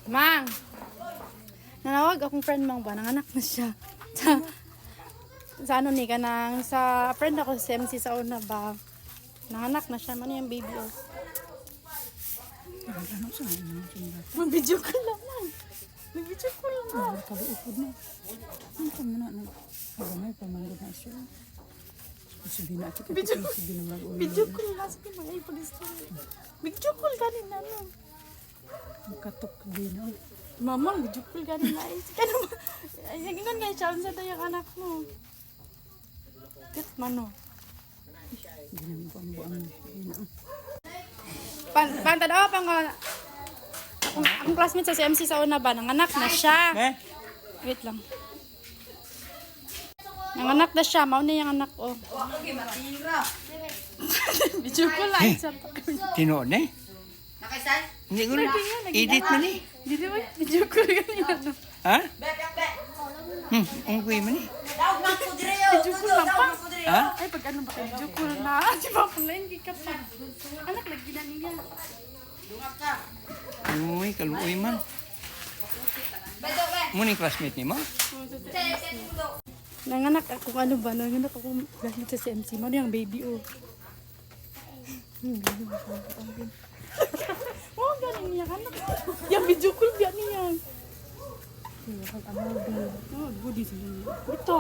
Mang! Nanawag akong friend mang ba? Nanganak na siya. Sa ano ni kanang sa friend ako sa MC sa una ba? Nanganak na siya. Ano yung baby oh? Ano sa ano? Mag-video call lang man. Mag-video call lang. Kaluupod na. Ano ka muna? May pamanggod na siya. Sige na ako. Sige na mag-uwi. Video call lang. Sige mga ipag-story. Video call ganin na no. Katok din no. Mama, video call ganin na. Sige na mo. Yung ingon nga challenge sa yung anak mo. Tit mano. Ginang-buang-buang. Pantadaw pang akong classmate sa CMC sa una ba nanganak na siya. Wait lang. Nanganak na siya, mao na yung anak oh. Okay, matira. Video call lang sa Tino ne? Nakasay? Hindi ko na. Edit mo ni. Dito ba? Video call ganyan ano. Ha? Bek. Ang kuwi mo ni. Daog man ko dire yo. Video call lang pa. Ha? Ay pag ano ba kayo? Video call na. Di ba pala hindi ka pa. Anak lagi na niya. Dungak ka. Uy, kaluoy man. Bedo be. Mo ni classmate ni mo? Nanganak ako ano ba? Nanganak ako gamit sa CMC. Mano yung baby oh. Oh, galing niya anak. Yung video call biya niya. Oh, budi sila. Ito.